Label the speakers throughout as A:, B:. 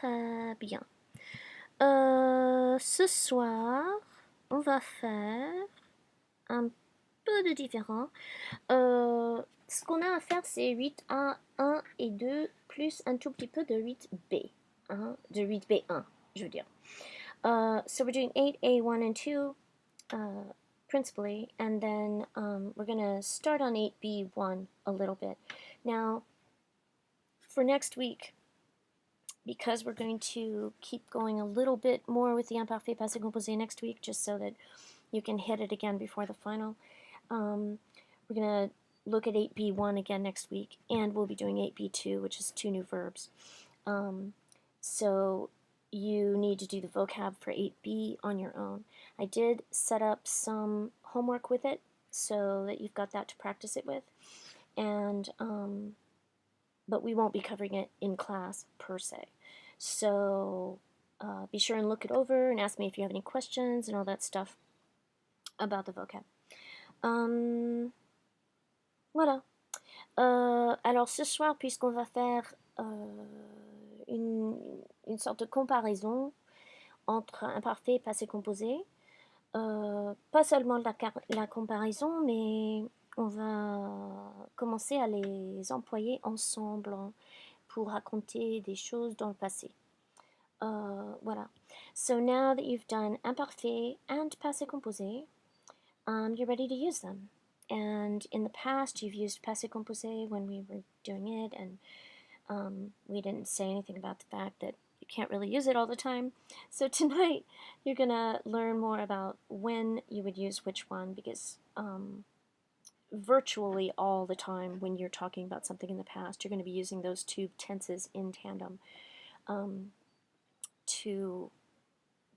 A: Très bien. Ce soir, on va faire un peu de différent. Ce qu'on a à faire, c'est 8A, 1 et 2, plus un tout petit peu de 8B. De 8B1, je veux dire. So we're doing 8A, 1 and 2, principally, and then we're going to start on 8B1 a little bit. Now, for next week, because we're going to keep going a little bit more with the imparfait passé composé next week, just so that you can hit it again before the final. We're going to look at 8B1 again next week, and we'll be doing 8B2, which is 2 new verbs. So you need to do the vocab for 8B on your own. I did set up some homework with it so that you've got that to practice it with, and but we won't be covering it in class per se. So be sure and look it over and ask me if you have any questions and all that stuff about the vocab. Voilà. Alors ce soir, puisqu'on va faire une sorte de comparaison entre imparfait et passé composé, pas seulement la comparaison, mais on va commencer à les employer ensemble pour raconter des choses dans le passé. Voilà. So now that you've done imparfait and passé composé, you're ready to use them. And in the past, you've used passé composé when we were doing it, and we didn't say anything about the fact that you can't really use it all the time. So tonight, you're going to learn more about when you would use which one, because virtually all the time when you're talking about something in the past, you're going to be using those two tenses in tandem to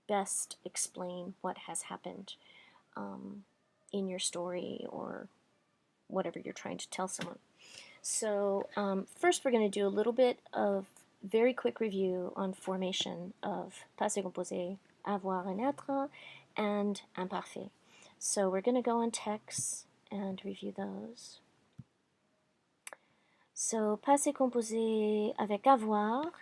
A: best explain what has happened in your story or whatever you're trying to tell someone. So first we're going to do a little bit of very quick review on formation of passé composé, avoir and être, and imparfait. So we're going to go on texts and review those. So passé composé avec avoir,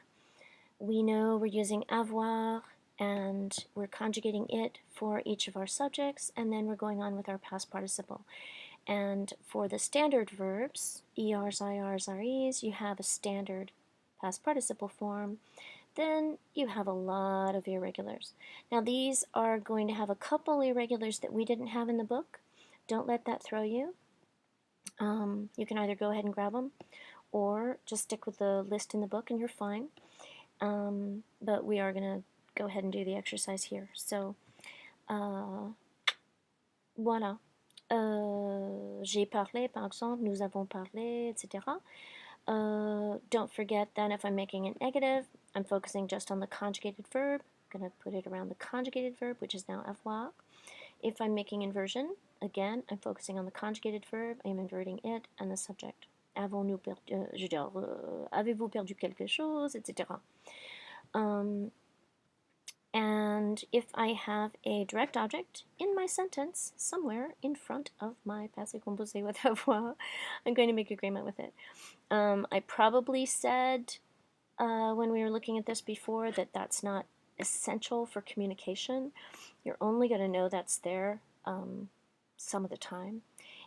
A: we know we're using avoir and we're conjugating it for each of our subjects, and then we're going on with our past participle. And for the standard verbs, ers, irs, res, you have a standard past participle form. Then you have a lot of irregulars. Now these are going to have a couple irregulars that we didn't have in the book. Don't let that throw you. You can either go ahead and grab them or just stick with the list in the book and you're fine. But we are going to go ahead and do the exercise here. So, voilà. J'ai parlé, par exemple, nous avons parlé, etc. Don't forget that if I'm making it negative, I'm focusing just on the conjugated verb. I'm going to put it around the conjugated verb, which is now avoir. If I'm making inversion, again, I'm focusing on the conjugated verb. I'm inverting it and the subject. Avons-nous perdu, je veux dire, avez-vous perdu quelque chose, etc. And if I have a direct object in my sentence somewhere in front of my passé composé with avoir, I'm going to make agreement with it. I probably said when we were looking at this before that that's not essential for communication. You're only going to know that's there some of the time.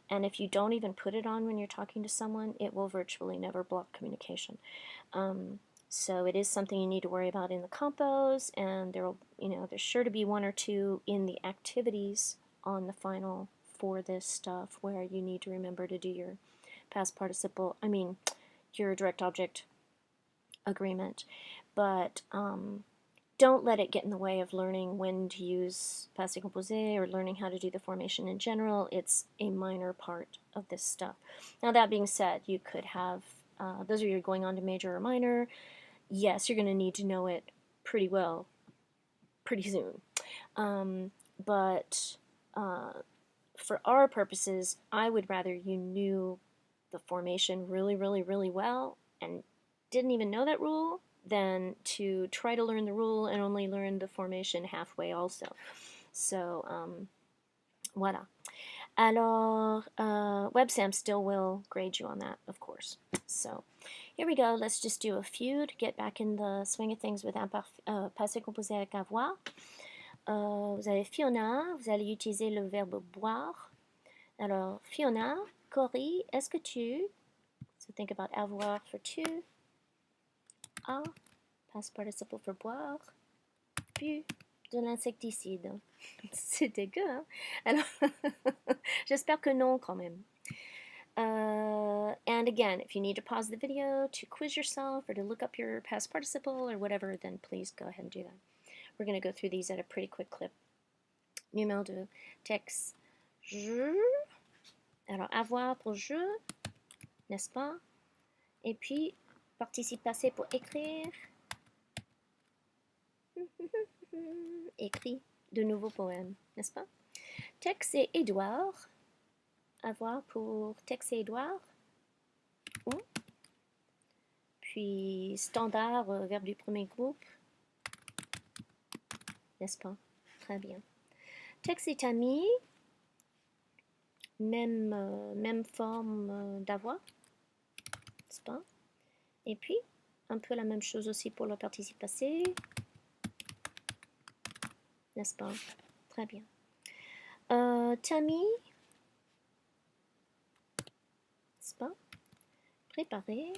A: And if you don't even put it on when you're talking to someone, it will virtually never block communication. So it is something you need to worry about in the compos, and there's sure to be one or two in the activities on the final for this stuff where you need to remember to do your past participle, your direct object agreement. But don't let it get in the way of learning when to use passé composé or learning how to do the formation in general. It's a minor part of this stuff. Now that being said, you could have, those of you going on to major or minor, yes, you're going to need to know it pretty well pretty soon. But for our purposes, I would rather you knew the formation really, really, really well and didn't even know that rule than to try to learn the rule and only learn the formation halfway also. So, voilà. Alors, WebSam still will grade you on that, of course. So, here we go. Let's just do a few to get back in the swing of things with passé composé avec avoir. Vous avez Fiona, vous allez utiliser le verbe boire. Alors, Fiona, Cory, est-ce que tu... So think about avoir for tu. A, past participle for boire. Bu, de l'insecticide. C'est dégueu, hein? Alors, j'espère que non quand même. And again, if you need to pause the video to quiz yourself or to look up your past participle or whatever, then please go ahead and do that. We're going to go through these at a pretty quick clip. Numéro 2, texte je. Alors, avoir pour je, n'est-ce pas? Et puis, participe passé pour écrire. Écrit de nouveaux poèmes, n'est-ce pas? Tex et Édouard. Avoir pour Tex et Édouard. Puis standard, verbe du premier groupe. N'est-ce pas? Très bien. Tex et ami. Même forme d'avoir. N'est-ce pas? Et puis, un peu la même chose aussi pour le participe passé. N'est-ce pas? Très bien. Tammy. N'est-ce pas? Préparer.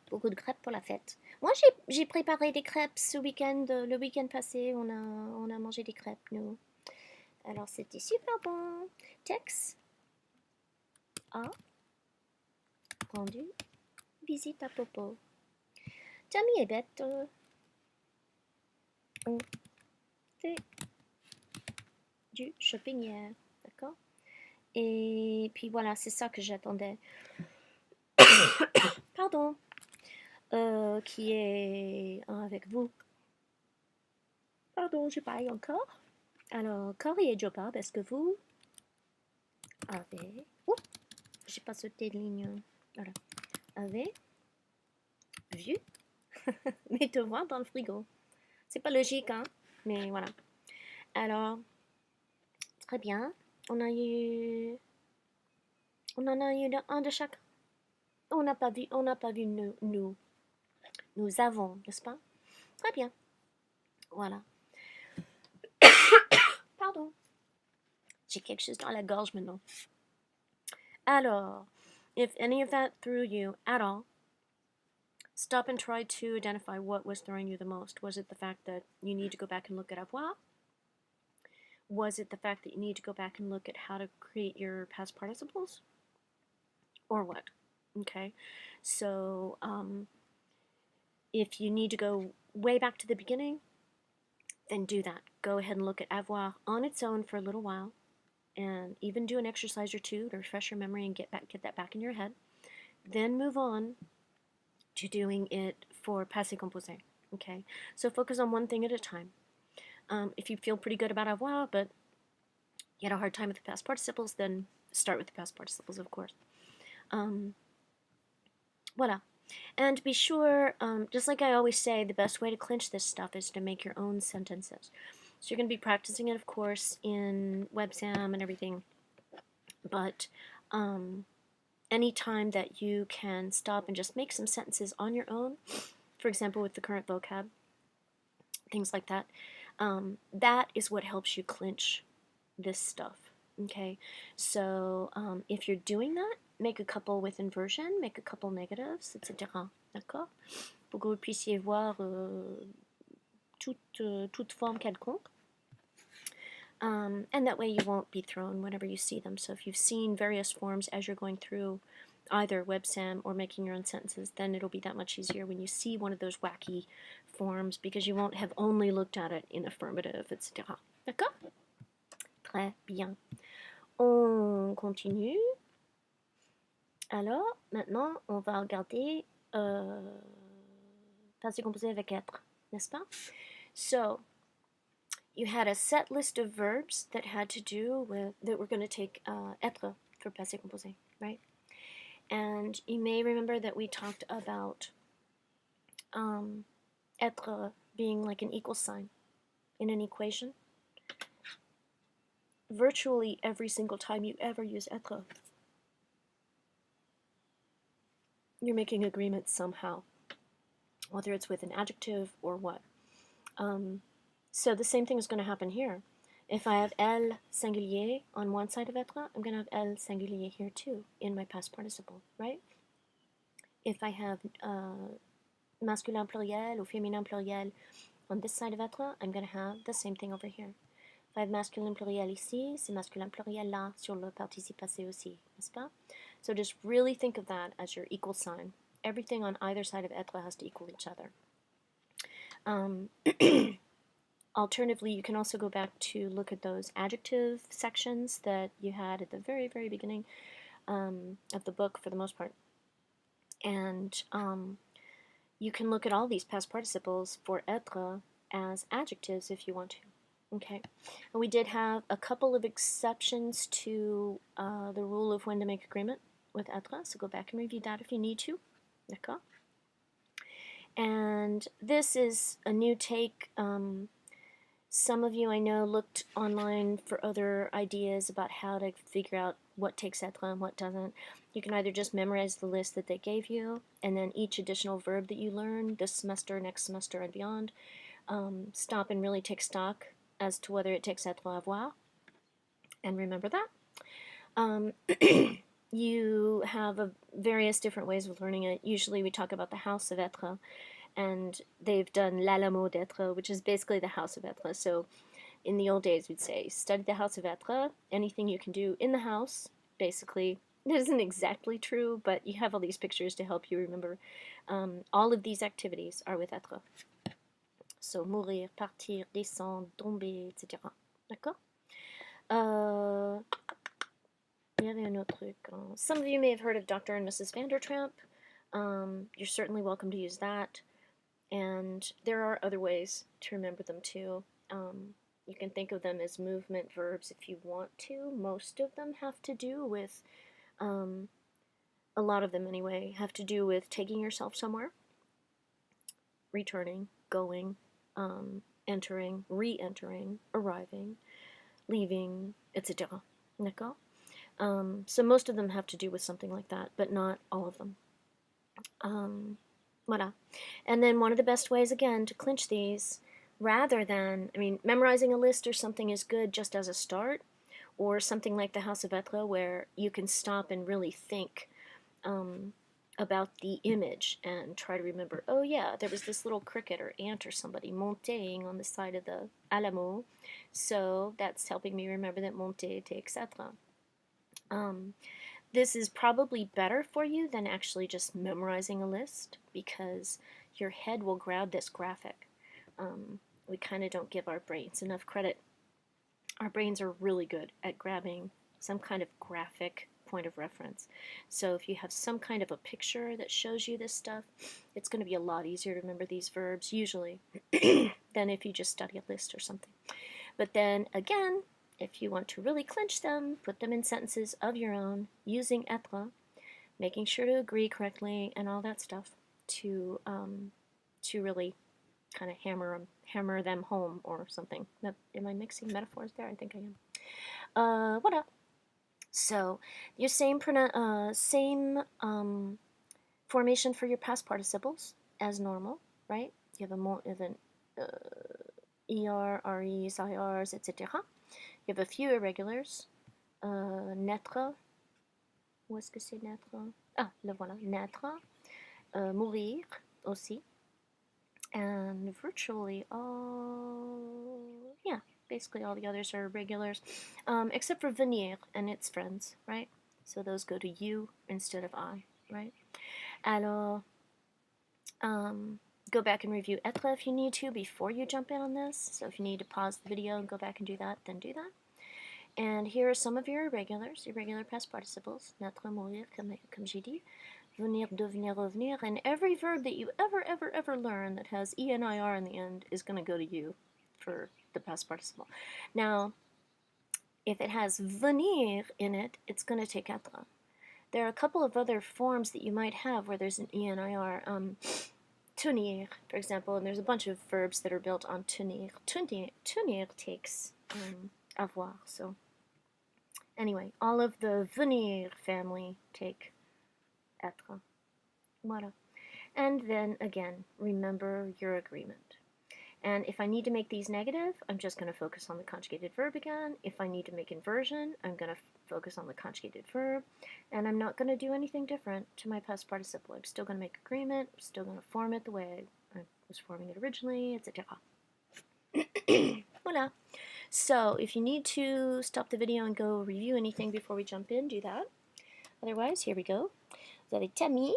A: Beaucoup de crêpes pour la fête. Moi, j'ai préparé des crêpes ce week-end. Le week-end passé, on a mangé des crêpes, nous. Alors, c'était super bon. Tex a rendu visite à Popo. Tammy et Bette ont fait du shopping hier. D'accord? Et puis voilà, c'est ça que j'attendais. Pardon. Qui est avec vous. Pardon, je parle encore. Alors, Cory et Jobob, est-ce que vous avez... Ouh, j'ai pas sauté de ligne. Voilà. Avez vu mes devoirs dans le frigo. C'est pas logique, hein? Mais voilà. Alors, très bien. On en a eu un de chaque. On n'a pas vu nous. Nous avons, n'est-ce pas? Très bien. Voilà. Pardon. J'ai quelque chose dans la gorge maintenant. Alors, if any of that threw you at all, stop and try to identify what was throwing you the most. Was it the fact that you need to go back and look at avoir? Was it the fact that you need to go back and look at how to create your past participles? Or what? Okay, so if you need to go way back to the beginning, then do that. Go ahead and look at avoir on its own for a little while, and even do an exercise or two to refresh your memory and get that back in your head. Then move on to doing it for passé composé. Okay, so focus on one thing at a time. If you feel pretty good about avoir, but you had a hard time with the past participles, then start with the past participles, of course. Voilà. And be sure, just like I always say, the best way to clinch this stuff is to make your own sentences. So you're going to be practicing it, of course, in WebSam and everything. But any time that you can stop and just make some sentences on your own, for example, with the current vocab, things like that, that is what helps you clinch this stuff. Okay, so if you're doing that, make a couple with inversion, make a couple negatives, etc. D'accord? Pour que vous puissiez voir toute forme quelconque. And that way you won't be thrown whenever you see them. So if you've seen various forms as you're going through either WebSam or making your own sentences, then it'll be that much easier when you see one of those wacky forms because you won't have only looked at it in affirmative, etc. D'accord? Très bien. On continue. Alors, maintenant, on va regarder passé composé avec être, n'est-ce pas? So, you had a set list of verbs that had to do with, that we're going to take être for passé composé, right? And you may remember that we talked about être being like an equal sign in an equation. virtually every single time you ever use être, you're making agreement somehow, whether it's with an adjective or what. So the same thing is going to happen here. If I have elle singulier on one side of être, I'm going to have elle singulier here too in my past participle, right? If I have masculin pluriel or féminin pluriel on this side of être, I'm going to have the same thing over here. If I have masculin pluriel ici, c'est masculin pluriel là sur le participe passé aussi, n'est-ce pas? So just really think of that as your equal sign. Everything on either side of être has to equal each other. Alternatively, you can also go back to look at those adjective sections that you had at the very, very beginning of the book for the most part. And you can look at all these past participles for être as adjectives if you want to. Okay, and we did have a couple of exceptions to the rule of when to make agreement with être, so go back and review that if you need to. D'accord? And this is a new take. Some of you I know looked online for other ideas about how to figure out what takes être and what doesn't. You can either just memorize the list that they gave you, and then each additional verb that you learn this semester, next semester, and beyond, stop and really take stock as to whether it takes être à avoir, and remember that. You have various different ways of learning it. Usually we talk about the house of être, and they've done l'Alamo d'être, which is basically the house of être. So in the old days, we'd say, study the house of être, anything you can do in the house, basically. That isn't exactly true, but you have all these pictures to help you remember. All of these activities are with être. So, mourir, partir, descendre, tomber, etc. D'accord? Il y avait un autre truc. Some of you may have heard of Dr. and Mrs. Vandertramp. You're certainly welcome to use that. And there are other ways to remember them too. You can think of them as movement verbs if you want to. Most of them have to do with, a lot of them anyway, have to do with taking yourself somewhere, returning, going, entering, re-entering, arriving, leaving, etc. D'accord? So most of them have to do with something like that, but not all of them. Voilà. And then one of the best ways, again, to clinch these, rather than, memorizing a list or something is good just as a start, or something like the House of être where you can stop and really think about the image and try to remember, oh yeah, there was this little cricket or ant or somebody monting on the side of the Alamo, so that's helping me remember that monter takes être. This is probably better for you than actually just memorizing a list, because your head will grab this graphic. We kind of don't give our brains enough credit. Our brains are really good at grabbing some kind of graphic point of reference. So if you have some kind of a picture that shows you this stuff, it's going to be a lot easier to remember these verbs, usually, than if you just study a list or something. But then, again, if you want to really clinch them, put them in sentences of your own, using être, making sure to agree correctly, and all that stuff, to really kind of hammer them home or something. Am I mixing metaphors there? I think I am. Voilà. So your same formation for your past participles as normal, right? You have an er, res, irs, etc. You have a few irregulars. Naître. Où est-ce que c'est naître? Ah, le voilà. Naître. Mourir aussi. And virtually all, yeah, basically all the others are irregulars, except for venir and its friends, right? So those go to you instead of I, right? Alors, go back and review être if you need to before you jump in on this. So if you need to pause the video and go back and do that, then do that. And here are some of your irregulars, irregular past participles. Naître, mourir, comme j'ai dit. Venir, devenir, revenir. And every verb that you ever learn that has ENIR in the end is going to go to you for the past participle. Now, if it has venir in it, it's going to take être. There are a couple of other forms that you might have where there's an ENIR. Tenir, for example, and there's a bunch of verbs that are built on tenir. Tenir takes avoir, so Anyway, all of the venir family take être. Voilà. And then again, remember your agreement. And if I need to make these negative, I'm just going to focus on the conjugated verb again. If I need to make inversion, I'm going to focus on the conjugated verb. And I'm not going to do anything different to my past participle. I'm still going to make agreement. I'm still going to form it the way I was forming it originally, etc. Voila. So if you need to stop the video and go review anything before we jump in, do that. Otherwise, here we go. Vous avez Tammy,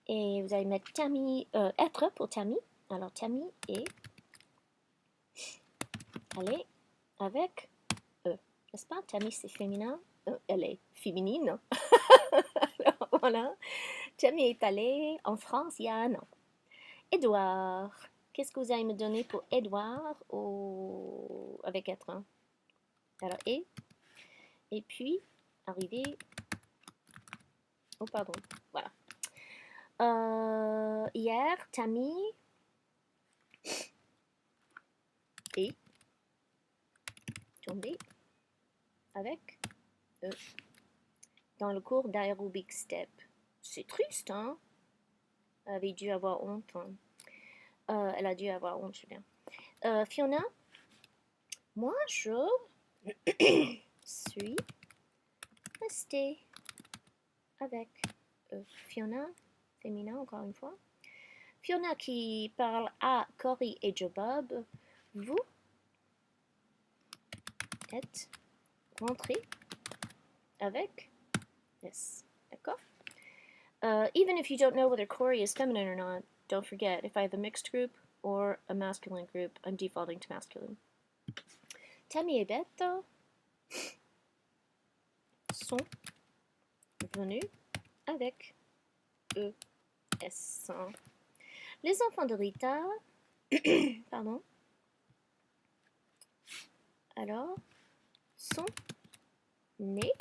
A: et vous allez mettre Tammy, être pour Tammy. Alors Tammy est allée avec eux, n'est-ce pas? Tammy c'est féminin, elle est féminine. Alors voilà, Tammy est allée en France il y a un an. Édouard, qu'est-ce que vous allez me donner pour Édouard avec être? Alors et puis arriver. Oh pardon, voilà. Hier, Tammy est tombée avec eux dans le cours d'aérobic step. C'est triste, hein? Elle avait dû avoir honte. Hein? Elle a dû avoir honte, je sais bien. Fiona, moi je suis restée avec eux. Fiona, féminin encore une fois. Fiona qui parle à Cory et Joe Bob, vous êtes rentrés avec this. D'accord? Even if you don't know whether Cory is feminine or not, don't forget, if I have a mixed group or a masculine group, I'm defaulting to masculine. Tammy et Bette sont venus avec eux. Les enfants de Rita, pardon, alors, sont nés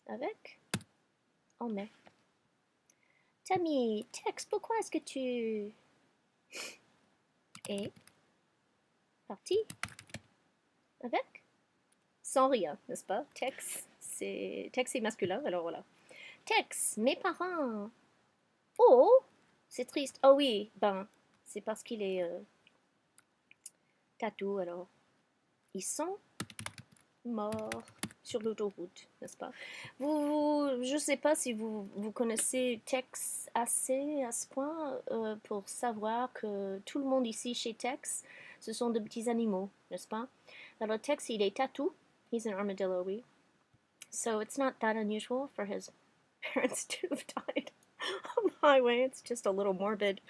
A: avec en mai. Tammy, Tex, pourquoi est-ce que tu es parti avec sans rien, n'est-ce pas? Tex c'est masculin, alors voilà. Tex, mes parents. Oh, c'est triste. Oh oui, ben, c'est parce qu'il est tatou, alors. Ils sont morts sur l'autoroute, n'est-ce pas? Je ne sais pas si vous connaissez Tex assez à ce point pour savoir que tout le monde ici chez Tex, ce sont de petits animaux, n'est-ce pas? Alors Tex, il est tatou. He's an armadillo, oui. So it's not that unusual for his parents to have died on the highway. It's just a little morbid.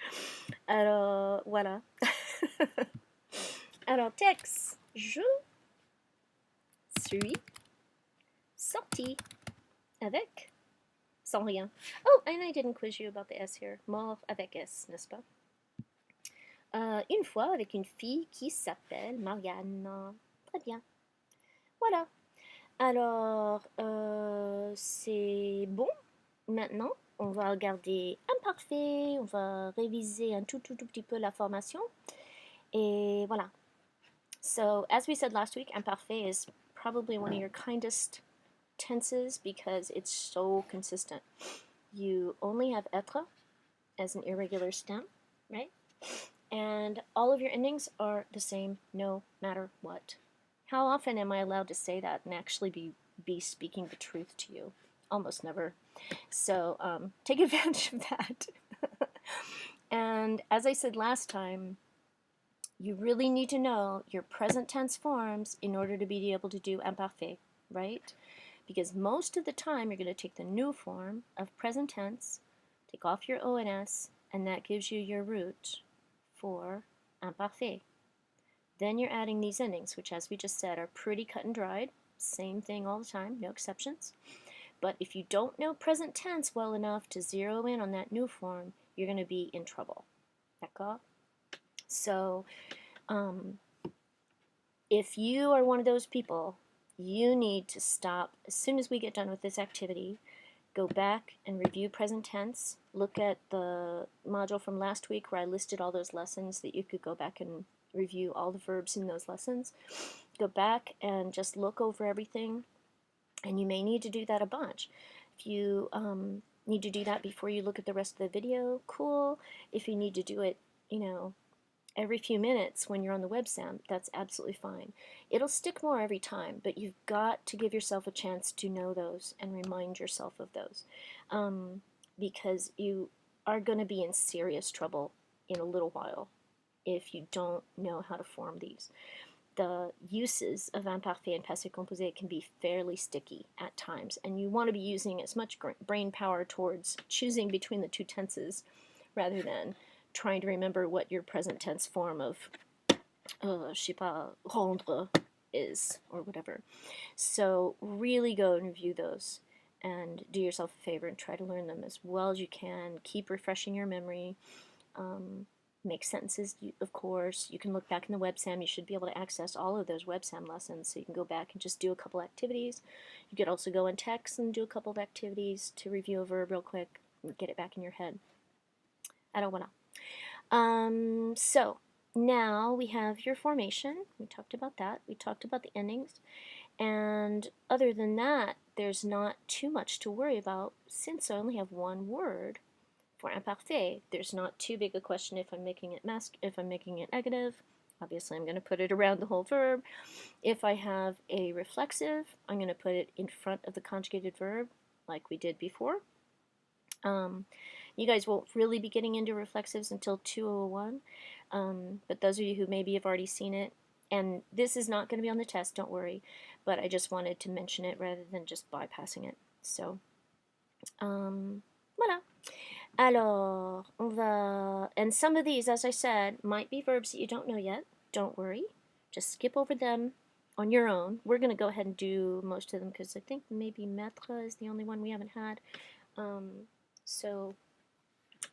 A: Alors, voilà. Alors, Tex, je suis sorti avec sans rien. Oh, and I didn't quiz you about the S here. Mort avec S, n'est-ce pas? Une fois avec une fille qui s'appelle Marianne. Très bien. Voilà. Alors, c'est bon. Maintenant, on va regarder imparfait. On va réviser un tout petit peu la formation. Et voilà. So, as we said last week, imparfait is probably one of your kindest tenses because it's so consistent. You only have être as an irregular stem, right? And all of your endings are the same no matter what. How often am I allowed to say that and actually be speaking the truth to you? Almost never. So take advantage of that. And as I said last time, you really need to know your present tense forms in order to be able to do imparfait, right? Because most of the time you're going to take the new form of present tense, take off your ONS, and that gives you your root for imparfait. Then you're adding these endings, which as we just said are pretty cut and dried. Same thing all the time, no exceptions. But if you don't know present tense well enough to zero in on that new form, you're going to be in trouble. D'accord? So, if you are one of those people, you need to stop as soon as we get done with this activity. Go back and review present tense. Look at the module from last week where I listed all those lessons that you could go back and review all the verbs in those lessons. Go back and just look over everything And you may need to do that a bunch. If you need to do that before you look at the rest of the video, cool. If you need to do it, you know, every few minutes when you're on the websam, that's absolutely fine. It'll stick more every time, but you've got to give yourself a chance to know those and remind yourself of those, because you are going to be in serious trouble in a little while if you don't know how to form these. The uses of imparfait and passé composé can be fairly sticky at times, and you want to be using as much brain power towards choosing between the two tenses rather than trying to remember what your present tense form of, je sais pas, rendre is, or whatever. So really go and review those and do yourself a favor and try to learn them as well as you can. Keep refreshing your memory. Make sentences, of course. You can look back in the WebSam. You should be able to access all of those WebSam lessons, so you can go back and just do a couple activities. You could also go in text and do a couple of activities to review a verb real quick and get it back in your head. I don't want to. So now we have your formation. We talked about that. We talked about the endings. And other than that, there's not too much to worry about since I only have one word. For imparfait, there's not too big a question if I'm making it if I'm making it negative. Obviously, I'm going to put it around the whole verb. If I have a reflexive, I'm going to put it in front of the conjugated verb, like we did before. You guys won't really be getting into reflexives until 201, but those of you who maybe have already seen it, and this is not going to be on the test, don't worry, but I just wanted to mention it rather than just bypassing it. So, voilà. Alors, on va, and some of these, as I said, might be verbs that you don't know yet. Don't worry. Just skip over them on your own. We're going to go ahead and do most of them because I think maybe mettre is the only one we haven't had. So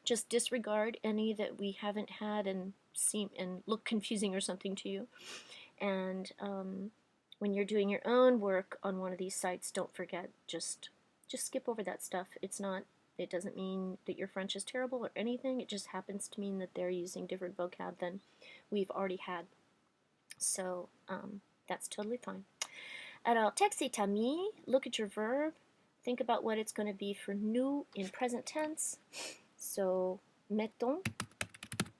A: just disregard any that we haven't had and seem and look confusing or something to you. And when you're doing your own work on one of these sites, don't forget, just skip over that stuff. It doesn't mean that your French is terrible or anything. It just happens to mean that they're using different vocab than we've already had. So that's totally fine. Alors, texte est ami. Look at your verb. Think about what it's going to be for nous in present tense. So, mettons,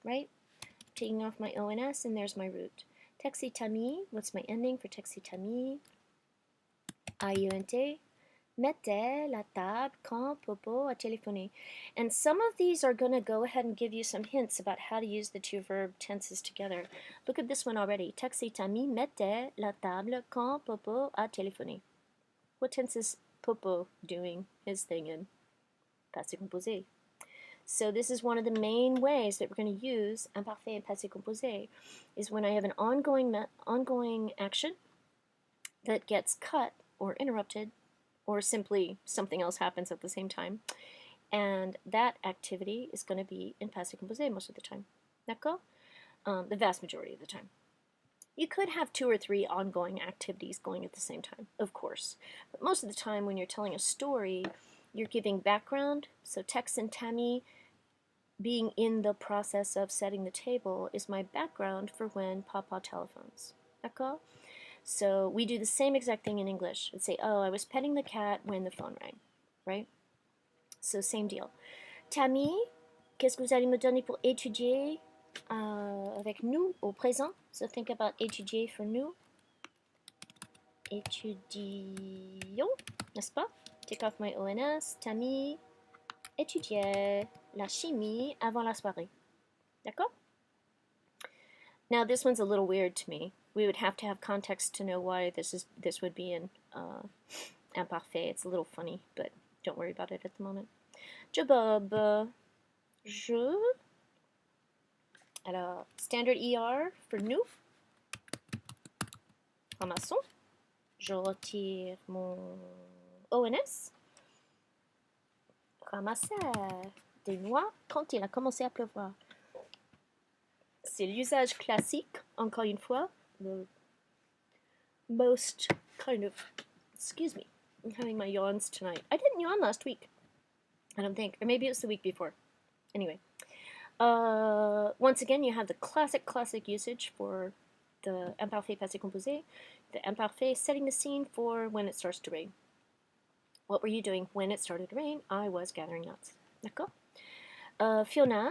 A: right? Taking off my ONS, and there's my root. Texte est ami. What's my ending for texte est ami? AIENT. Mettez la table quand Popo a téléphoné. And some of these are going to go ahead and give you some hints about how to use the two verb tenses together. Look at this one already. Texte est ami, mettez la table quand Popo a téléphoné. What tense is Popo doing his thing in? Passé composé. So this is one of the main ways that we're going to use imparfait and passé composé, is when I have an ongoing action that gets cut or interrupted, or simply something else happens at the same time. And that activity is going to be in passé composé most of the time. D'accord? The vast majority of the time. You could have 2 or 3 ongoing activities going at the same time, of course. But most of the time when you're telling a story, you're giving background. So Tex and Tammy being in the process of setting the table is my background for when Papa telephones. D'accord? So we do the same exact thing in English. We'd say, oh, I was petting the cat when the phone rang, right? So same deal. Tammy, qu'est-ce que vous allez me donner pour étudier avec nous au présent? So think about étudier for nous. Étudions, n'est-ce pas? Take off my ONS. Tammy étudiait la chimie avant la soirée. D'accord? Now this one's a little weird to me. We would have to have context to know why this would be in imparfait. It's a little funny, but don't worry about it at the moment. Je bob. Je. Alors, standard ER for nous. Ramassons. Je retire mon ONS. Ramasser des noix quand il a commencé à pleuvoir. C'est l'usage classique, encore une fois, the most kind of, excuse me, I'm having my yawns tonight. I didn't yawn last week, I don't think, or maybe it was the week before. Anyway, once again, you have the classic usage for the imparfait passé composé, the imparfait setting the scene for when it starts to rain. What were you doing when it started to rain? I was gathering nuts. D'accord? Fiona,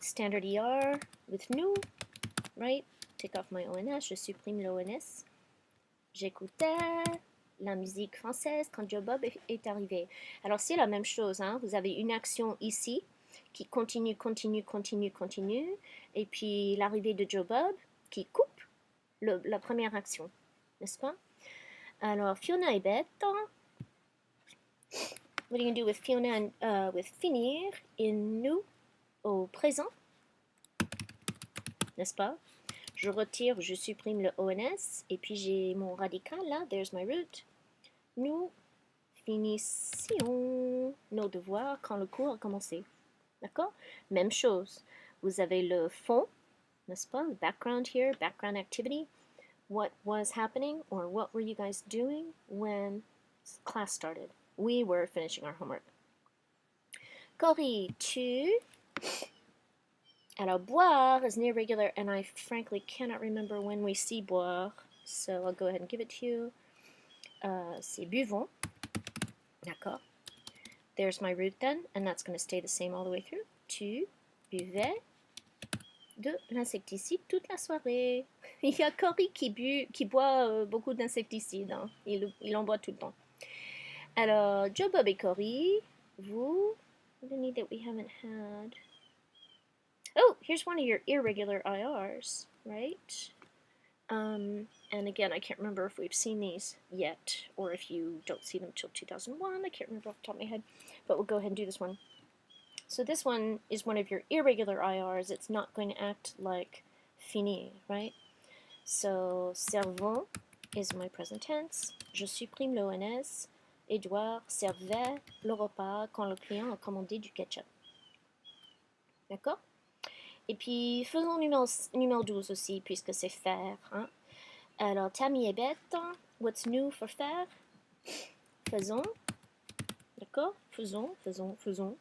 A: standard ER with nous, right? Take off my ONS, je supprime l'ONS. J'écoutais la musique française quand Joe Bob est arrivé. Alors c'est la même chose, hein? Vous avez une action ici qui continue, continue, continue, continue, et puis l'arrivée de Joe Bob qui coupe la première action, n'est-ce pas? Alors Fiona est bête. What are you going to do with Fiona and with finir in nous au présent, n'est-ce pas? Je retire, je supprime le ONS, et puis j'ai mon radical là, there's my root. Nous finissions nos devoirs quand le cours a commencé. D'accord? Même chose. Vous avez le fond, n'est-ce pas? Le background here, background activity. What was happening or what were you guys doing when class started? We were finishing our homework. Cory, tu. Alors, boire is an irregular, and I frankly cannot remember when we see boire, so I'll go ahead and give it to you. C'est buvons. D'accord. There's my root then, and that's going to stay the same all the way through. Tu buvais de l'insecticide toute la soirée. Il y a Cory qui boit beaucoup d'insecticides. Hein. Il en boit tout le temps. Alors, Joe, Bob et Cory, vous, any that we haven't had. Oh, here's one of your irregular IRs, right? And again, I can't remember if we've seen these yet, or if you don't see them till 2001. I can't remember off the top of my head, but we'll go ahead and do this one. So this one is one of your irregular IRs. It's not going to act like finir, right? So, servons is my present tense. Je supprime le ONS. Edouard servait le repas quand le client a commandé du ketchup. D'accord? Et puis, faisons numéro 12 aussi, puisque c'est faire. Hein? Alors, Tammy est bête. What's new for faire? Faisons. D'accord? Faisons, faisons, faisons.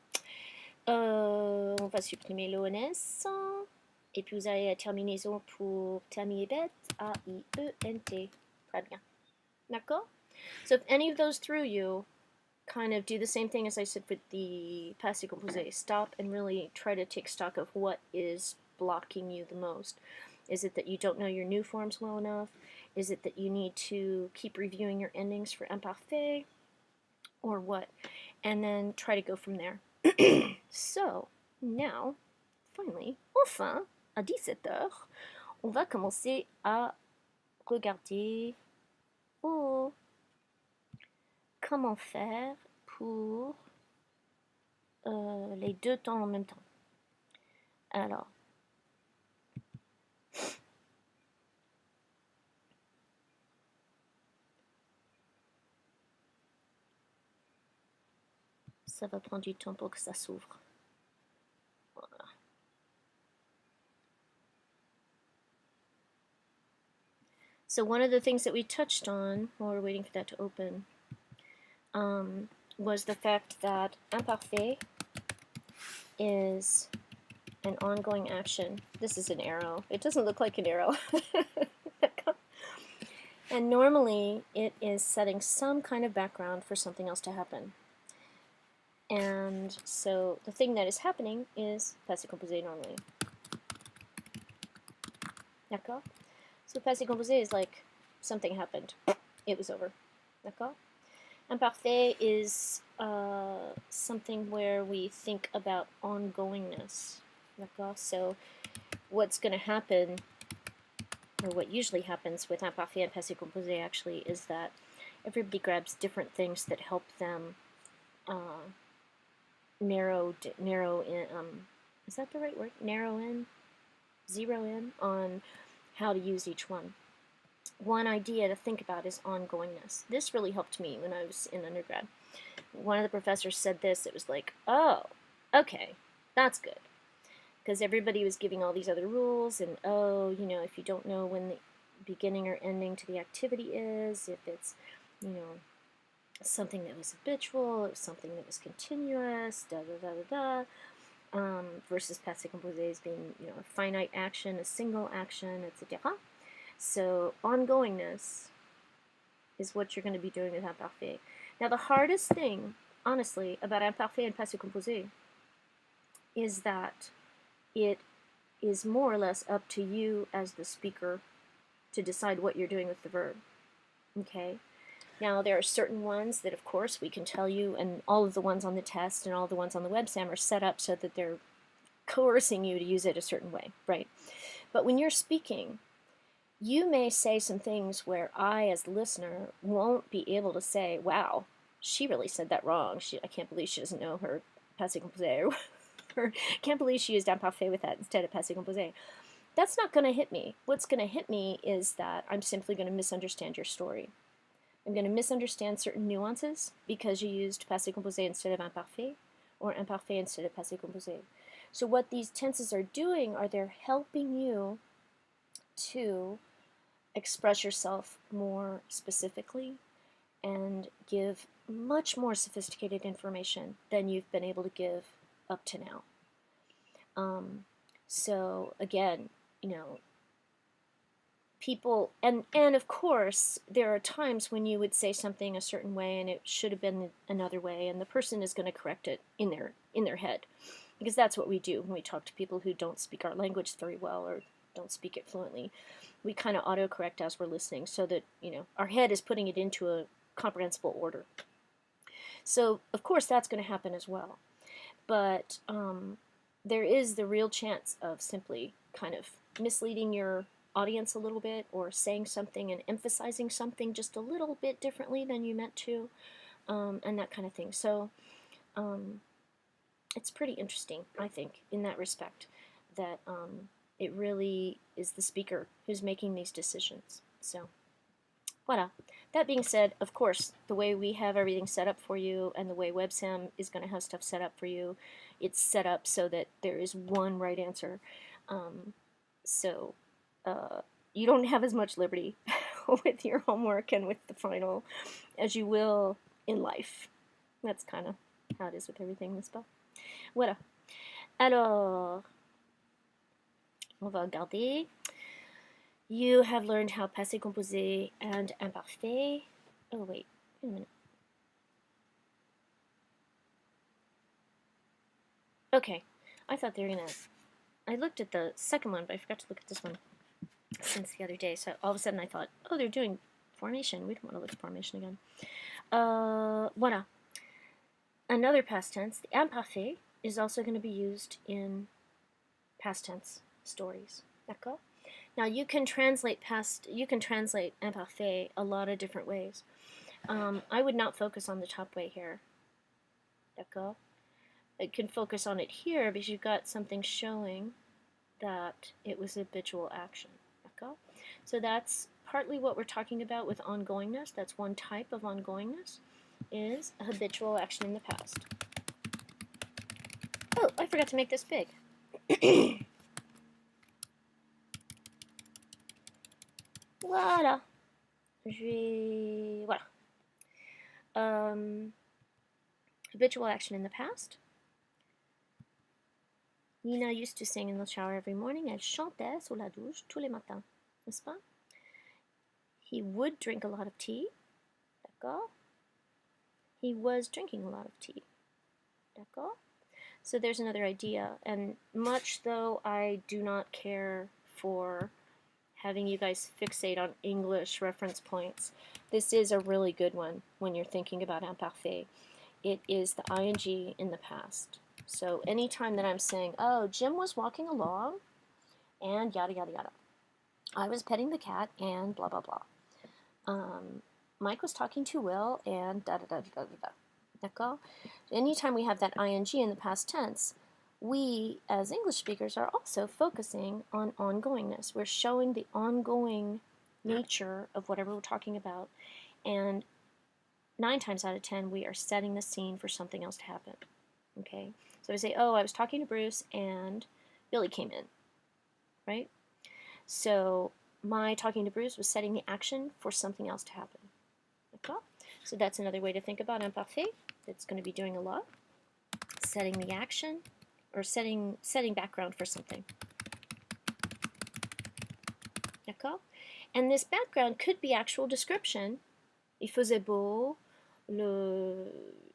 A: On va supprimer l'ONS. Et puis, vous avez la terminaison pour Tammy est bête. A-I-E-N-T. Très bien. D'accord? So, if any of those threw you, kind of do the same thing as I said with the passé composé. Stop and really try to take stock of what is blocking you the most. Is it that you don't know your new forms well enough? Is it that you need to keep reviewing your endings for imparfait? Or what? And then try to go from there. So, now, finally, enfin, à 17 heures, on va commencer à regarder comment faire pour les deux temps en même temps. Alors, ça va prendre du temps pour que ça s'ouvre. Voilà. So one of the things that we touched on while we're waiting for that to open was the fact that imparfait is an ongoing action. This is an arrow. It doesn't look like an arrow. And normally it is setting some kind of background for something else to happen. And so the thing that is happening is passé composé normally. D'accord? So passé composé is like something happened. It was over. D'accord? Imparfait is something where we think about ongoingness. D'accord? So what's going to happen, or what usually happens with imparfait and passé composé actually, is that everybody grabs different things that help them narrow in, is that the right word? Narrow in? Zero in on how to use each one. One idea to think about is ongoingness. This really helped me when I was in undergrad. One of the professors said this, it was like, oh, okay, that's good. Because everybody was giving all these other rules, and oh, you know, if you don't know when the beginning or ending to the activity is, if it's, you know, something that was habitual, if something that was continuous, versus passé composé as being, you know, a finite action, a single action, etc. So ongoingness is what you're going to be doing with imparfait. Now, the hardest thing, honestly, about imparfait and passé composé is that it is more or less up to you as the speaker to decide what you're doing with the verb. Okay? Now, there are certain ones that, of course, we can tell you, and all of the ones on the test and all the ones on the WebSam are set up so that they're coercing you to use it a certain way, right? But when you're speaking, you may say some things where I, as the listener, won't be able to say, wow, she really said that wrong. I can't believe she doesn't know her passé composé, or can't believe she used imparfait with that instead of passé composé. That's not going to hit me. What's going to hit me is that I'm simply going to misunderstand your story. I'm going to misunderstand certain nuances because you used passé composé instead of imparfait, or imparfait instead of passé composé. So what these tenses are doing are they're helping you to express yourself more specifically and give much more sophisticated information than you've been able to give up to now. So again, you know, people, and of course, there are times when you would say something a certain way and it should have been another way, and the person is going to correct it in their head, because that's what we do when we talk to people who don't speak our language very well or don't speak it fluently. We kind of autocorrect as we're listening, so that, you know, our head is putting it into a comprehensible order. So of course that's going to happen as well, but there is the real chance of simply kind of misleading your audience a little bit, or saying something and emphasizing something just a little bit differently than you meant to, and that kind of thing. So it's pretty interesting, I think, in that respect, that it really is the speaker who's making these decisions. So voilà. That being said, of course, the way we have everything set up for you and the way WebSam is going to have stuff set up for you, it's set up so that there is one right answer. So you don't have as much liberty with your homework and with the final as you will in life. That's kind of how it is with everything, n'est-ce pas? Voilà. Alors, on va regarder. You have learned how passé composé and imparfait. Oh, wait a minute. Okay, I thought they were gonna. I looked at the second one, but I forgot to look at this one since the other day. So all of a sudden I thought, oh, they're doing formation. We don't want to look at formation again. Voilà. Another past tense, the imparfait, is also going to be used in past tense stories. D'accord? Now you can translate imparfait a lot of different ways. I would not focus on the top way here. D'accord? I can focus on it here because you've got something showing that it was habitual action. D'accord? So that's partly what we're talking about with ongoingness. That's one type of ongoingness, is a habitual action in the past. Oh, I forgot to make this big. Voilà. Voilà. Habitual action in the past. Nina used to sing in the shower every morning. Elle chantait sous la douche tous les matins. N'est-ce pas? He would drink a lot of tea. D'accord? He was drinking a lot of tea. D'accord? So there's another idea. And much though I do not care for having you guys fixate on English reference points, this is a really good one when you're thinking about imparfait. It is the ing in the past. So anytime that I'm saying, oh, Jim was walking along and yada yada yada. I was petting the cat and blah blah blah. Mike was talking to Will and da da da da da da. D'accord? Anytime we have that ing in the past tense, we as English speakers are also focusing on ongoingness. We're showing the ongoing nature of whatever we're talking about, and 9 times out of 10 we are setting the scene for something else to happen. Okay? So I say, oh, I was talking to Bruce and Billy came in, right? So my talking to Bruce was setting the action for something else to happen. Okay? So that's another way to think about imparfait. It's going to be doing a lot. Setting the action, or setting background for something. D'accord? And this background could be actual description, il faisait beau, il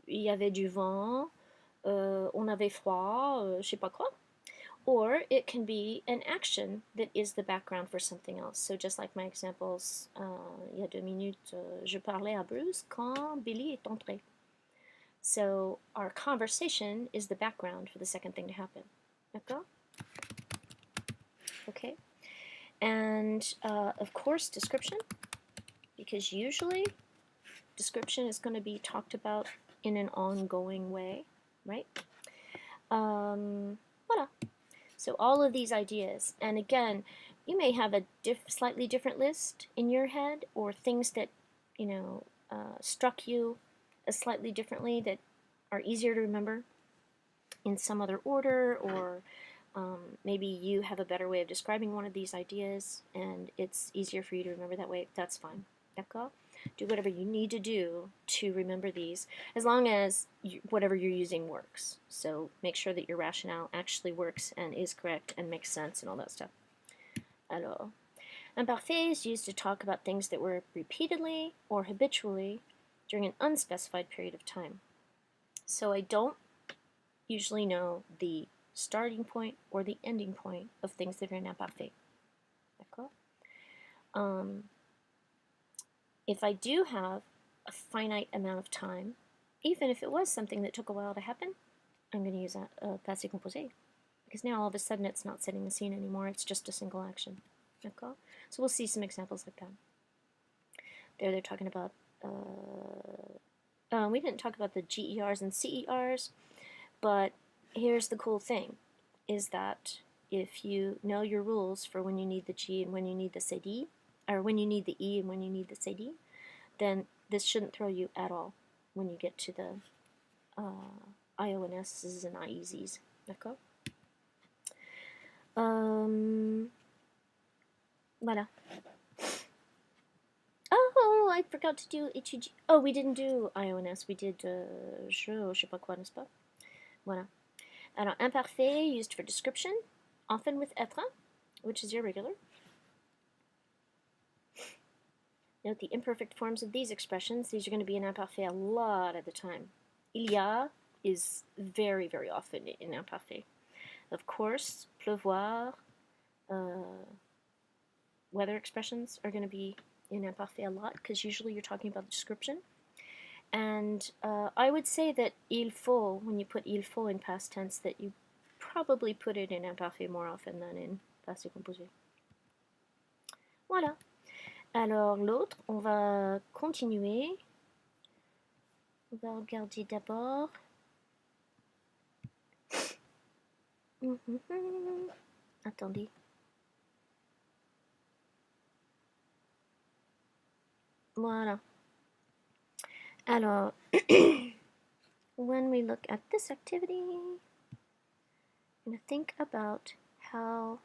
A: y avait du vent, on avait froid, je sais pas quoi. Or it can be an action that is the background for something else. So just like my examples, il y a 2 minutes, je parlais à Bruce quand Billy est entré. So our conversation is the background for the second thing to happen. D'accord? Okay. And of course, description, because usually description is going to be talked about in an ongoing way, right? Voilà. So all of these ideas, and again, you may have a slightly different list in your head, or things that, you know, struck you slightly differently that are easier to remember in some other order, or maybe you have a better way of describing one of these ideas and it's easier for you to remember that way. That's fine. D'accord? Do whatever you need to do to remember these, as long as whatever you're using works. So make sure that your rationale actually works and is correct and makes sense and all that stuff. Alors, imparfait is used to talk about things that were repeatedly or habitually during an unspecified period of time. So I don't usually know the starting point or the ending point of things that are in imparfait. D'accord? If I do have a finite amount of time, even if it was something that took a while to happen, I'm going to use a passé composé. Because now all of a sudden it's not setting the scene anymore, it's just a single action. D'accord? So we'll see some examples like that. There they're talking about, we didn't talk about the GERs and CERs, but here's the cool thing, is that if you know your rules for when you need the G and when you need the CD, or when you need the E and when you need the CD, then this shouldn't throw you at all when you get to the IONSs and IEZs. D'accord? Voilà. Oh, I forgot to do étudier. Oh, we didn't do IONS, we did je sais pas quoi, n'est-ce pas? Voilà. Alors, imparfait, used for description, often with être, which is irregular. Note the imperfect forms of these expressions. These are going to be in imparfait a lot of the time. Il y a is very, very often in imparfait. Of course, pleuvoir, weather expressions are going to be in imparfait a lot, because usually you're talking about the description. And I would say that il faut, when you put il faut in past tense, that you probably put it in imparfait more often than in passé composé. Voilà. Alors l'autre, on va continuer. On va regarder d'abord. Attendez. Voilà. Alors, when we look at this activity, I'm going to think about how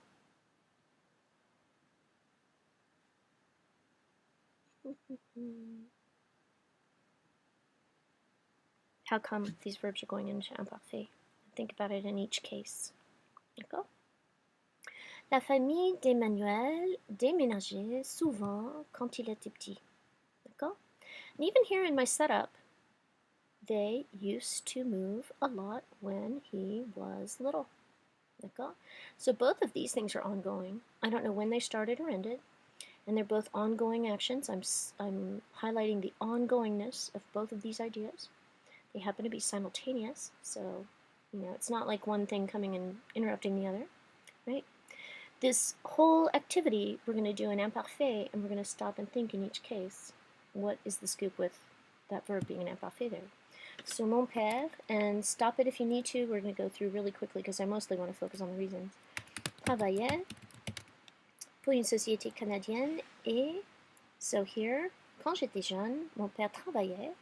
A: come these verbs are going into imparfait. Think about it in each case. D'accord? La famille d'Emmanuel déménageait souvent quand il était petit. D'accord? And even here in my setup, they used to move a lot when he was little. D'accord? So both of these things are ongoing. I don't know when they started or ended, and they're both ongoing actions. I'm highlighting the ongoingness of both of these ideas. They happen to be simultaneous, so it's not like one thing coming and interrupting the other, right? This whole activity we're going to do in imparfait, and we're going to stop and think in each case, what is the scoop with that verb being in imparfait there? So mon père, and stop it if you need to. We're going to go through really quickly because I mostly want to focus on the reasons. Travaillait pour une société canadienne et, so here, quand j'étais jeune, mon père travaillait.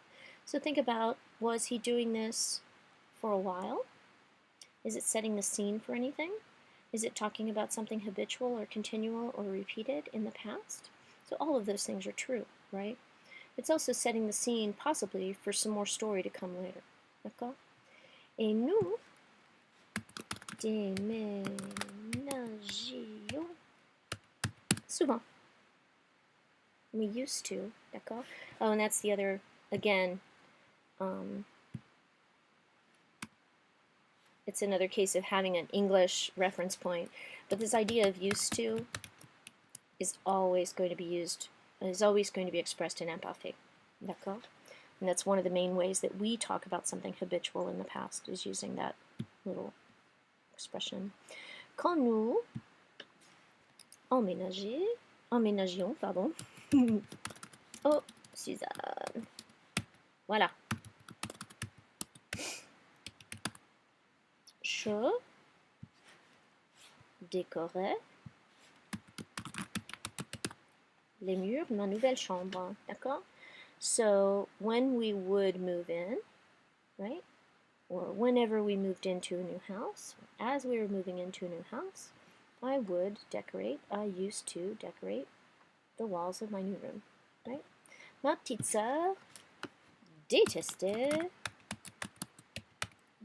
A: So think about, was he doing this for a while? Is it setting the scene for anything? Is it talking about something habitual or continual or repeated in the past? So all of those things are true, right? It's also setting the scene, possibly, for some more story to come later. D'accord? Et nous déménagions souvent. We used to D'accord? Oh, and that's the other, again, it's another case of having an English reference point. But this idea of used to is always going to be expressed in imparfait. D'accord? And that's one of the main ways that we talk about something habitual in the past, is using that little expression. Quand nous emménagions, pardon. Oh, Suzanne. Voilà. Je décorais les murs de ma nouvelle chambre. D'accord? So when we would move in, right? Or whenever we moved into a new house, as we were moving into a new house, I used to decorate the walls of my new room, right? Ma petite sœur détestait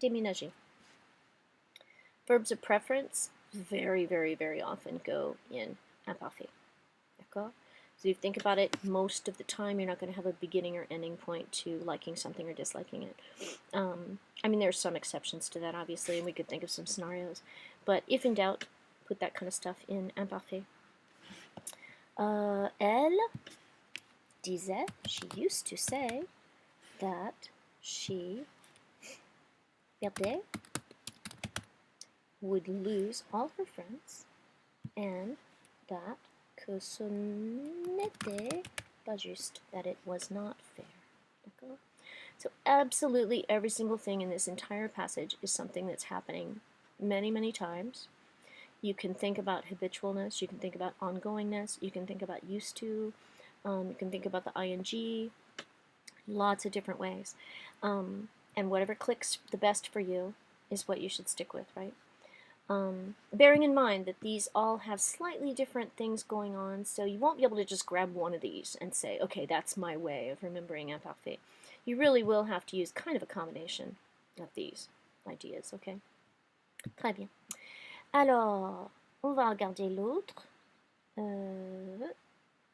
A: déménager. Verbs of preference very, very, very often go in imparfait. D'accord? So if you think about it, most of the time you're not going to have a beginning or ending point to liking something or disliking it. I mean, there are some exceptions to that, obviously, and we could think of some scenarios. But if in doubt, put that kind of stuff in imparfait. Elle disait, she used to say, that she perdait, would lose all her friends, and that que ce n'était pas juste, that it was not fair. Okay? So absolutely every single thing in this entire passage is something that's happening many, many times. You can think about habitualness, you can think about ongoingness, you can think about used to, you can think about the ing, lots of different ways. And whatever clicks the best for you is what you should stick with, right? Bearing in mind that these all have slightly different things going on, so you won't be able to just grab one of these and say, okay, that's my way of remembering imparfait. You really will have to use kind of a combination of these ideas, okay? Très bien. Alors, on va regarder l'autre.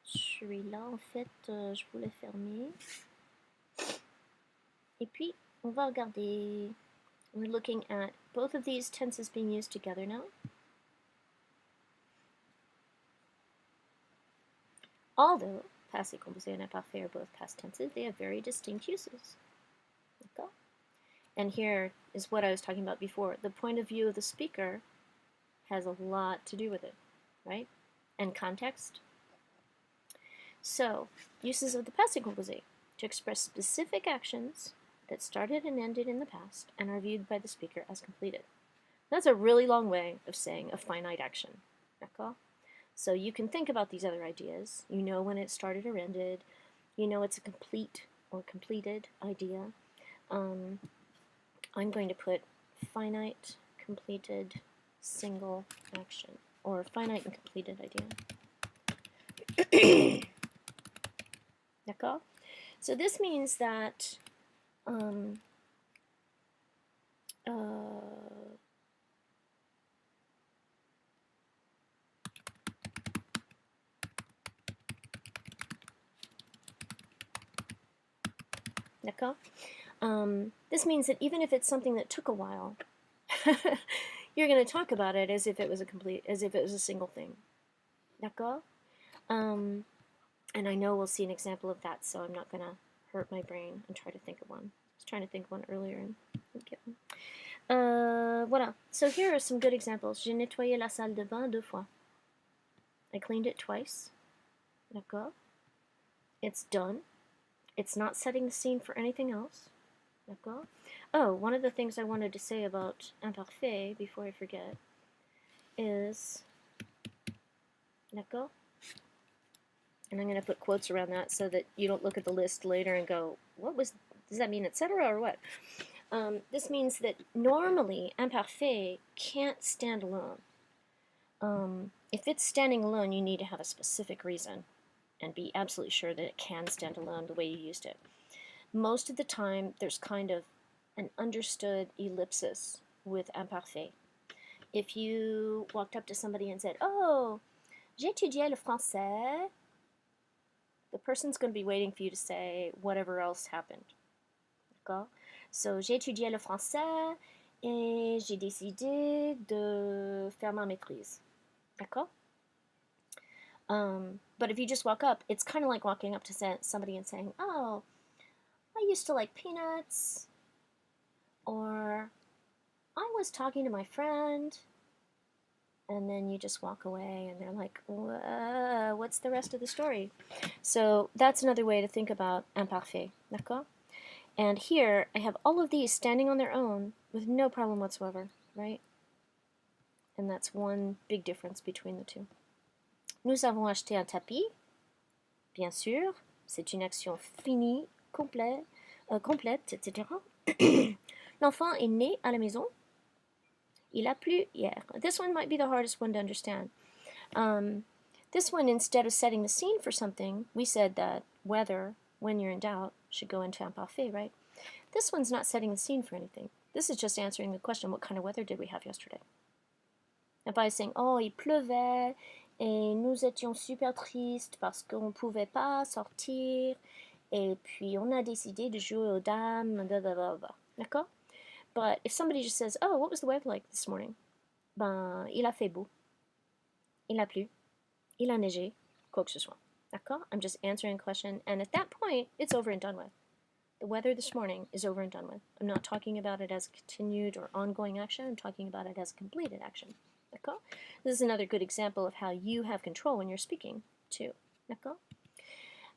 A: Celui-là, en fait, je voulais fermer. Et puis, on va regarder. We're looking at both of these tenses being used together now. Although passé composé and imparfait are both past tenses, they have very distinct uses. Okay? And here is what I was talking about before. The point of view of the speaker has a lot to do with it, right? And context. So, uses of the passé composé to express specific actions that started and ended in the past and are viewed by the speaker as completed. That's a really long way of saying a finite action. D'accord? So you can think about these other ideas. You know when it started or ended. You know it's a complete or completed idea. I'm going to put finite, completed, single action, or finite and completed idea. D'accord? So this means that d'accord? This means that even if it's something that took a while, you're going to talk about it as if it was a single thing. D'accord? And I know we'll see an example of that, so I'm not going to hurt my brain and try to think of one. I was trying to think of one earlier and didn't get one. Voilà. So here are some good examples. J'ai nettoyé la salle de bain 2 fois. I cleaned it twice. D'accord? It's done. It's not setting the scene for anything else. D'accord? Oh, one of the things I wanted to say about imparfait before I forget is, d'accord? And I'm going to put quotes around that so that you don't look at the list later and go, does that mean etc. or what? This means that normally imparfait can't stand alone. If it's standing alone, you need to have a specific reason and be absolutely sure that it can stand alone the way you used it. Most of the time, there's kind of an understood ellipsis with imparfait. If you walked up to somebody and said, oh, j'ai étudié le français The person's going to be waiting for you to say whatever else happened. D'accord? So, j'ai étudié le français et j'ai décidé de faire ma maîtrise. D'accord? But if you just walk up, it's kind of like walking up to somebody and saying, oh, I used to like peanuts, or I was talking to my friend, and then you just walk away and they're like, what's the rest of the story? So that's another way to think about imparfait, d'accord? And here I have all of these standing on their own with no problem whatsoever, right? And that's one big difference between the two. Nous avons acheté un tapis, bien sûr, c'est une action finie, complète, etc. L'enfant est né à la maison. Il a plu hier. This one might be the hardest one to understand. This one, instead of setting the scene for something, we said that weather, when you're in doubt, should go into imparfait, right? This one's not setting the scene for anything. This is just answering the question, what kind of weather did we have yesterday? If I was saying, oh, il pleuvait, et nous étions super tristes parce qu'on ne pouvait pas sortir, et puis on a décidé de jouer aux dames, blablabla. D'accord? But if somebody just says, oh, what was the weather like this morning? Ben, il a fait beau. Il a plu. Il a neigé. Quoi que ce soit. D'accord? I'm just answering a question, and at that point, it's over and done with. The weather this morning is over and done with. I'm not talking about it as continued or ongoing action. I'm talking about it as completed action. D'accord? This is another good example of how you have control when you're speaking, too. D'accord?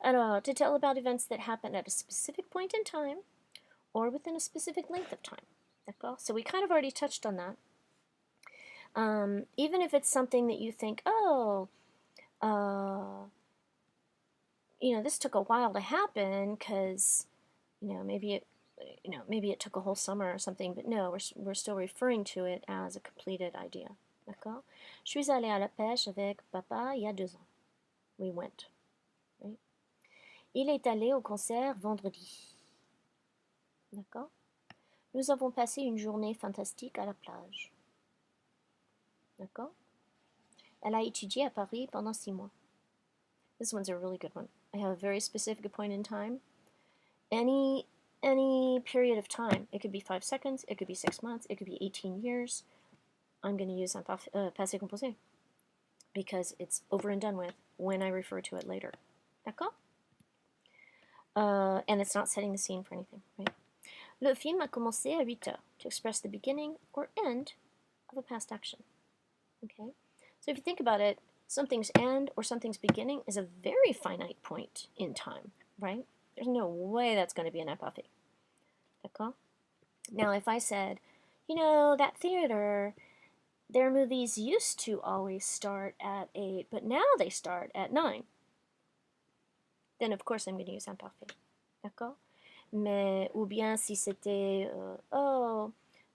A: Alors, to tell about events that happen at a specific point in time or within a specific length of time. D'accord? So we kind of already touched on that. Even if it's something that you think, oh, this took a while to happen because, maybe it took a whole summer or something, but no, we're still referring to it as a completed idea. D'accord? Je suis allée à la pêche avec papa il y a 2 ans. We went. Right? Il est allé au concert vendredi. D'accord? Nous avons passé une journée fantastique à la plage. D'accord? Elle a étudié à Paris pendant 6 mois. This one's a really good one. I have a very specific point in time. Any period of time. It could be 5 seconds, it could be 6 months, it could be 18 years. I'm going to use passé composé because it's over and done with when I refer to it later. D'accord? And it's not setting the scene for anything, right? Le film a commencé à 8 heures to express the beginning or end of a past action. Okay? So if you think about it, something's end or something's beginning is a very finite point in time, right? There's no way that's going to be an imparfait. D'accord? Now, if I said, that theater, their movies used to always start at 8, but now they start at 9, then of course I'm going to use imparfait. D'accord? Mais, ou bien si c'était,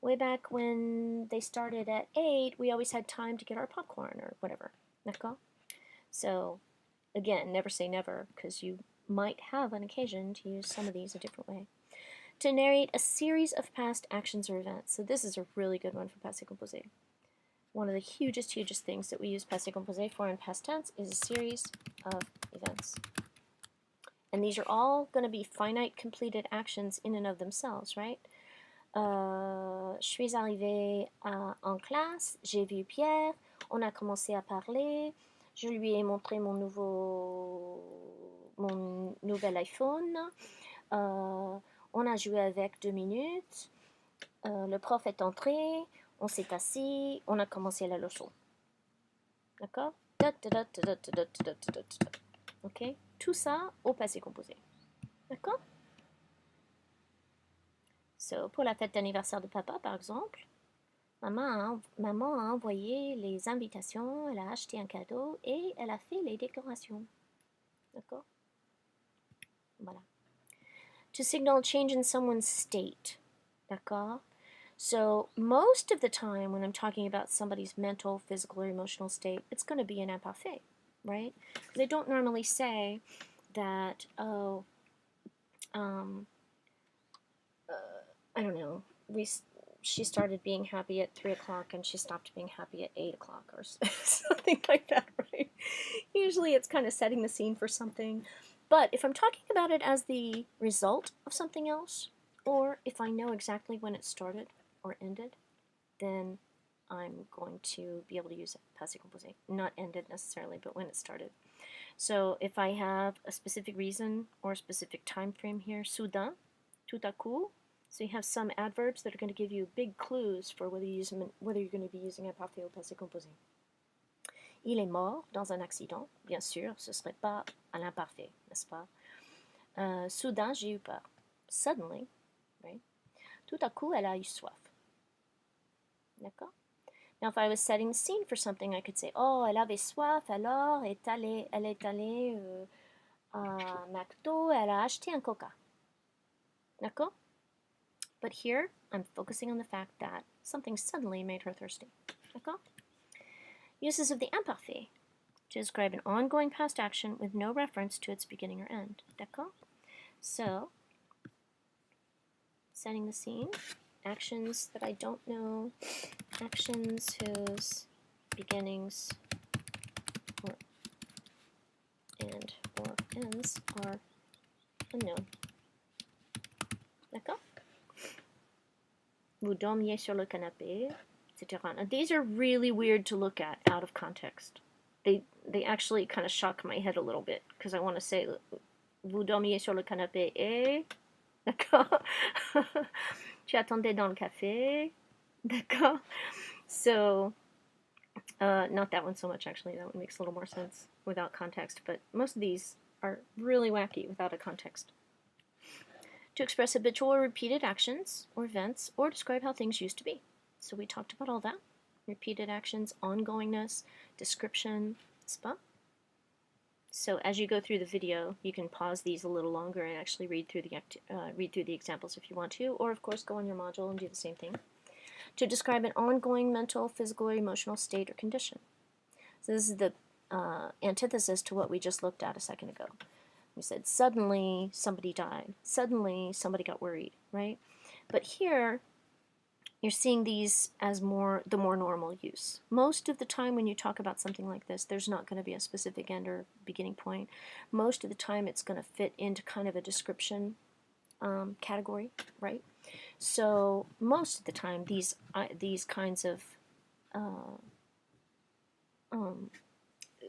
A: way back when they started at 8, we always had time to get our popcorn or whatever. D'accord? So, again, never say never, because you might have an occasion to use some of these a different way. To narrate a series of past actions or events. So this is a really good one for passé composé. One of the hugest things that we use passé composé for in past tense is a series of events. And these are all going to be finite completed actions in and of themselves, right? Je suis arrivée en classe, j'ai vu Pierre, on a commencé à parler, je lui ai montré mon nouvel iPhone, on a joué avec 2 minutes, le prof est entré, on s'est assis, on a commencé la leçon. D'accord? Ok? Tout ça au passé composé. D'accord? So, pour la fête d'anniversaire de papa, par exemple, maman a envoyé les invitations, elle a acheté un cadeau et elle a fait les décorations. D'accord? Voilà. To signal change in someone's state. D'accord? So, most of the time when I'm talking about somebody's mental, physical, or emotional state, it's going to be an imparfait, right? Because I don't normally say that, I don't know, she started being happy at 3 o'clock and she stopped being happy at 8 o'clock or something like that, right? Usually it's kind of setting the scene for something. But if I'm talking about it as the result of something else, or if I know exactly when it started or ended, then I'm going to be able to use it, passé composé. Not ended necessarily, but when it started. So if I have a specific reason or a specific time frame here, soudain, tout à coup, so you have some adverbs that are going to give you big clues for whether you're going to be using imparfait ou passé composé. Il est mort dans un accident. Bien sûr, ce ne serait pas à l'imparfait, n'est-ce pas? Soudain, j'ai eu peur. Suddenly, right? Tout à coup, elle a eu soif. D'accord? Now, if I was setting the scene for something, I could say, oh, elle avait soif, alors elle est allée à McDo, elle a acheté un coca. D'accord? But here, I'm focusing on the fact that something suddenly made her thirsty. D'accord? Uses of the imparfait to describe an ongoing past action with no reference to its beginning or end. D'accord? So, setting the scene, actions that I don't know, actions whose beginnings or ends are unknown. D'accord? Vous dormiez sur le canapé, etc. Now, these are really weird to look at out of context. They actually kind of shock my head a little bit because I want to say vous dormiez sur le canapé et d'accord. Tu attendais dans le café, d'accord. So not that one so much actually. That one makes a little more sense without context. But most of these are really wacky without a context. To express habitual or repeated actions or events or describe how things used to be. So we talked about all that. Repeated actions, ongoingness, description, spa. So as you go through the video, you can pause these a little longer and actually read through the examples if you want to, or of course go on your module and do the same thing. To describe an ongoing mental, physical, or emotional state or condition. So this is the antithesis to what we just looked at a second ago. We said suddenly somebody died, suddenly somebody got worried, right? But here you're seeing these as the more normal use. Most of the time when you talk about something like this, there's not going to be a specific end or beginning point. Most of the time it's going to fit into kind of a description category, right? So most of the time these kinds of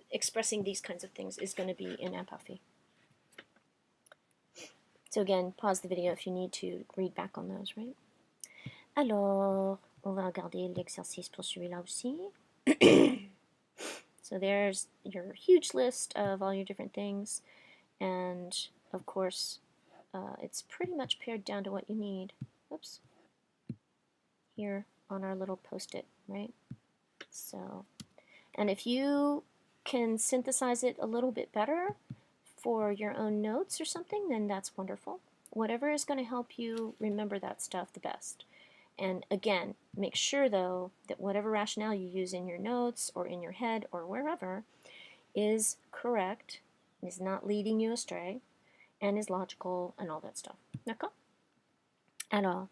A: expressing these kinds of things is going to be in imparfait. So again, pause the video if you need to read back on those, right? Alors, on va regarder l'exercice pour celui-là aussi. So there's your huge list of all your different things, and of course, it's pretty much pared down to what you need. Oops. Here on our little post-it, right? So, and if you can synthesize it a little bit better for your own notes or something, then that's wonderful. Whatever is going to help you remember that stuff the best. And again, make sure though that whatever rationale you use in your notes or in your head or wherever is correct, is not leading you astray, and is logical and all that stuff. D'accord? Alors,